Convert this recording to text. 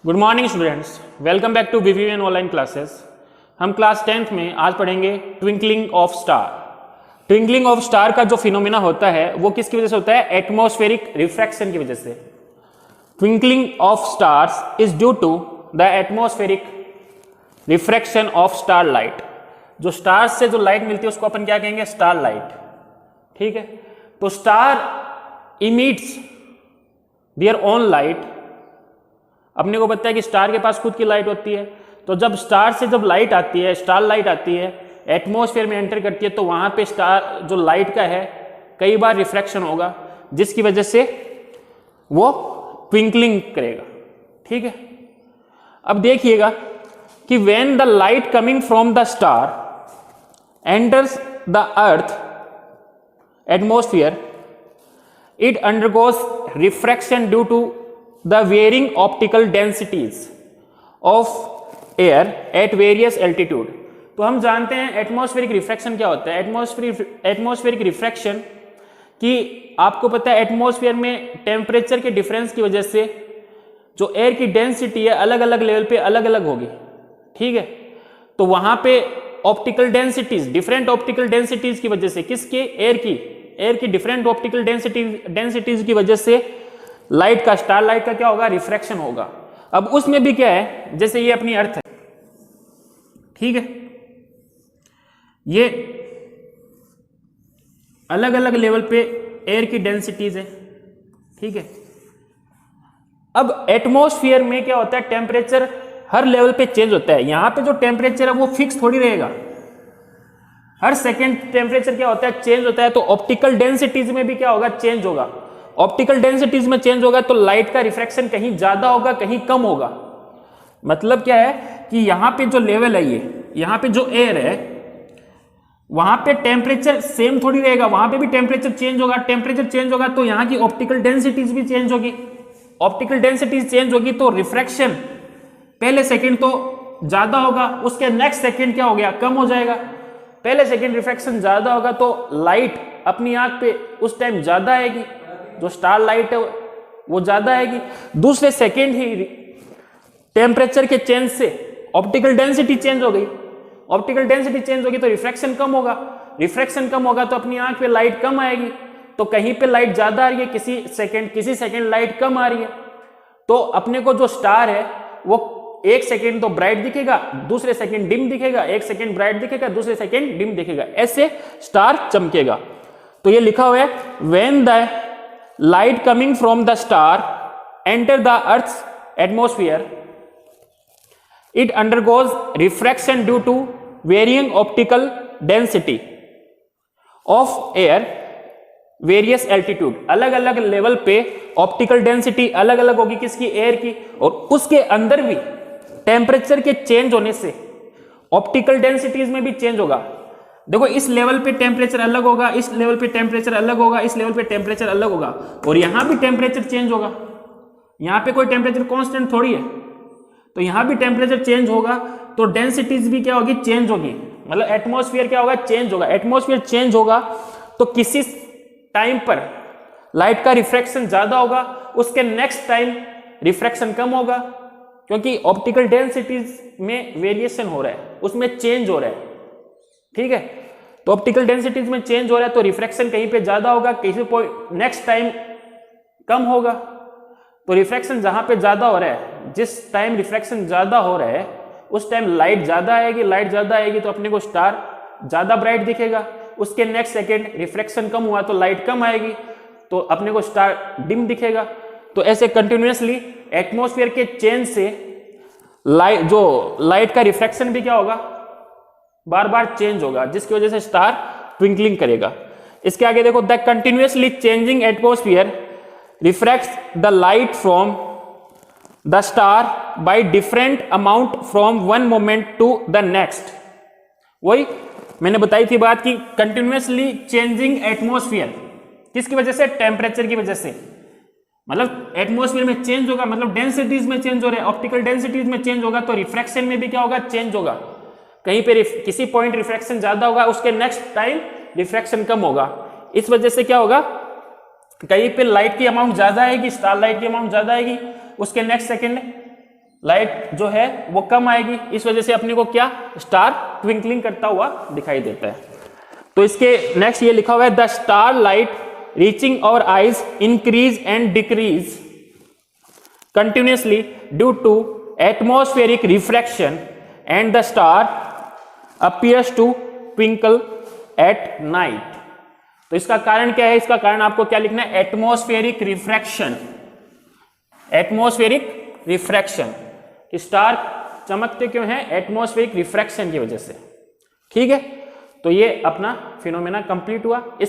Good morning students, welcome back to BVN online classes. हम class 10th में आज पढ़ेंगे twinkling of star. Twinkling of star का जो फिनोमेना होता है वो किसकी वजह से होता है? एटमॉस्फेरिक रिफ्रैक्शन की वजह से। Twinkling of stars is due to the atmospheric refraction of star light. जो स्टार्स से जो लाइट मिलती है उसको अपन क्या कहेंगे? Star light. ठीक है, तो star emits their own light. अपने को पता है कि स्टार के पास खुद की लाइट होती है, तो जब स्टार से जब लाइट आती है, स्टार लाइट आती है, एटमॉस्फेयर में एंटर करती है, तो वहां पे स्टार जो लाइट का है कई बार रिफ्रैक्शन होगा, जिसकी वजह से वो ट्विंकलिंग करेगा। ठीक है, अब देखिएगा कि when the light coming from the star enters the earth atmosphere, it undergoes refraction due to the varying optical densities of air at various altitude। तो हम जानते हैं एटमॉस्फेरिक रिफ्रैक्शन क्या होता है। एटमॉस्फेरिक रिफ्रैक्शन कि आपको पता है एटमॉस्फेयर में टेम्परेचर के डिफरेंस की वजह से जो एयर की डेंसिटी है अलग अलग लेवल पे अलग अलग होगी। ठीक है, तो वहां पे optical densities, different optical densities की वजह से, किसके? एयर की डिफरेंट ऑप्टिकल डेंसिटीज की वजह से लाइट का, स्टार लाइट का क्या होगा? रिफ्रैक्शन होगा। अब उसमें भी क्या है, जैसे ये अपनी अर्थ है, ठीक है, ये अलग अलग लेवल पे एयर की डेंसिटीज है। ठीक है, अब एटमॉस्फेयर में क्या होता है? टेम्परेचर हर लेवल पे चेंज होता है। यहां पे जो टेम्परेचर है वो फिक्स थोड़ी रहेगा, हर सेकेंड टेम्परेचर क्या होता है? चेंज होता है। तो ऑप्टिकल डेंसिटीज में भी क्या होगा? चेंज होगा। ऑप्टिकल डेंसिटीज में चेंज होगा तो लाइट का रिफ्रैक्शन कहीं ज्यादा होगा, कहीं कम होगा। मतलब क्या है कि यहां पे जो लेवल है, ये यहां पे जो एयर है, वहां पे टेम्परेचर सेम थोड़ी रहेगा, वहां पे भी टेम्परेचर चेंज होगा। टेम्परेचर चेंज होगा तो यहां की ऑप्टिकल डेंसिटीज भी चेंज होगी। ऑप्टिकल डेंसिटीज चेंज होगी तो रिफ्रैक्शन पहले सेकेंड तो ज्यादा होगा, उसके नेक्स्ट सेकेंड क्या हो गया? कम हो जाएगा। पहले सेकेंड रिफ्रैक्शन ज्यादा होगा तो लाइट अपनी आंख पे उस टाइम ज्यादा आएगी, जो स्टार लाइट है वो ज्यादा आएगी। दूसरे सेकेंड ही टेम्परेचर के चेंज से ऑप्टिकल डेंसिटी चेंज हो गई। ऑप्टिकल डेंसिटी चेंज होगी तो रिफ्रैक्शन कम होगा। रिफ्रैक्शन कम होगा तो अपनी आंख पे लाइट कम आएगी। तो कहीं पे लाइट ज्यादा आ रही है, किसी सेकेंड लाइट कम आ रही है। तो अपने को जो स्टार है वो एक सेकेंड तो ब्राइट दिखेगा, दूसरे सेकेंड डिम दिखेगा, एक सेकेंड ब्राइट दिखेगा, दूसरे सेकेंड डिम दिखेगा, ऐसे स्टार चमकेगा। तो ये लिखा हुआ है, when the light coming from the star enter the earth's atmosphere, it undergoes refraction due to varying optical density of air various altitude. अलग अलग लेवल पे ऑप्टिकल डेंसिटी अलग अलग होगी, किसकी? एयर की। और उसके अंदर भी टेम्परेचर के चेंज होने से ऑप्टिकल डेंसिटीज में भी चेंज होगा। देखो, इस लेवल पे टेम्परेचर अलग होगा, इस लेवल पे टेम्परेचर अलग होगा, इस लेवल पे टेम्परेचर अलग होगा, और यहां भी टेम्परेचर चेंज होगा। यहां पे कोई टेम्परेचर कांस्टेंट थोड़ी है, तो यहां भी टेम्परेचर चेंज होगा तो डेंसिटीज भी क्या होगी? चेंज होगी। मतलब एटमॉस्फेयर क्या होगा? चेंज होगा। एटमॉस्फेयर चेंज होगा तो किसी टाइम पर लाइट का रिफ्रैक्शन ज्यादा होगा, उसके नेक्स्ट टाइम रिफ्रैक्शन कम होगा, क्योंकि ऑप्टिकल डेंसिटीज में वेरिएशन हो रहा है, उसमें चेंज हो रहा है। ठीक है, तो ऑप्टिकल डेंसिटीज में चेंज हो रहा है तो रिफ्रैक्शन कहीं पे ज्यादा होगा, किसी पॉइंट नेक्स्ट टाइम कम होगा। तो रिफ्रैक्शन जहां पे ज्यादा हो रहा है, जिस टाइम रिफ्रैक्शन ज्यादा हो रहा है उस टाइम लाइट ज्यादा आएगी। लाइट ज्यादा आएगी तो अपने को स्टार ज्यादा ब्राइट दिखेगा। उसके नेक्स्ट सेकेंड रिफ्रैक्शन कम हुआ तो लाइट कम आएगी, तो अपने को स्टार डिम दिखेगा। तो ऐसे कंटिन्यूअसली एटमॉस्फेयर के चेंज से लाइट का रिफ्रैक्शन भी क्या होगा? बार बार चेंज होगा, जिसकी वजह से स्टार ट्विंकलिंग करेगा। इसके आगे देखो, the continuously changing atmosphere refracts the light from the star by different amount from one moment to the next. वही मैंने बताई थी बात की, कंटिन्यूअसली चेंजिंग एटमॉस्फेयर किसकी वजह से? टेम्परेचर की वजह से। मतलब एटमॉस्फेयर में चेंज होगा, मतलब डेंसिटीज में चेंज हो रहा है, ऑप्टिकल डेंसिटीज में चेंज होगा तो रिफ्रैक्शन में भी क्या होगा? चेंज होगा। कहीं पे किसी पॉइंट रिफ्रैक्शन ज्यादा होगा, उसके नेक्स्ट टाइम रिफ्रैक्शन कम होगा। इस वजह से क्या होगा? कहीं पे लाइट की अमाउंट ज्यादा आएगी, स्टार लाइट की अमाउंट ज्यादा आएगी, उसके नेक्स्ट सेकंड लाइट जो है वो कम आएगी, इस वजह से अपने को क्या स्टार ट्विंकलिंग करता हुआ दिखाई देता है। तो इसके नेक्स्ट ये लिखा हुआ है the star light reaching our eyes increase and decrease continuously due to atmospheric refraction and the star appears to twinkle at night. तो इसका कारण क्या है, इसका कारण आपको क्या लिखना है, atmospheric refraction. Atmospheric refraction, star चमकते क्यों हैं, एटमॉस्फेरिक रिफ्रैक्शन की वजह से। ठीक है, तो ये अपना फिनोमेना कंप्लीट हुआ।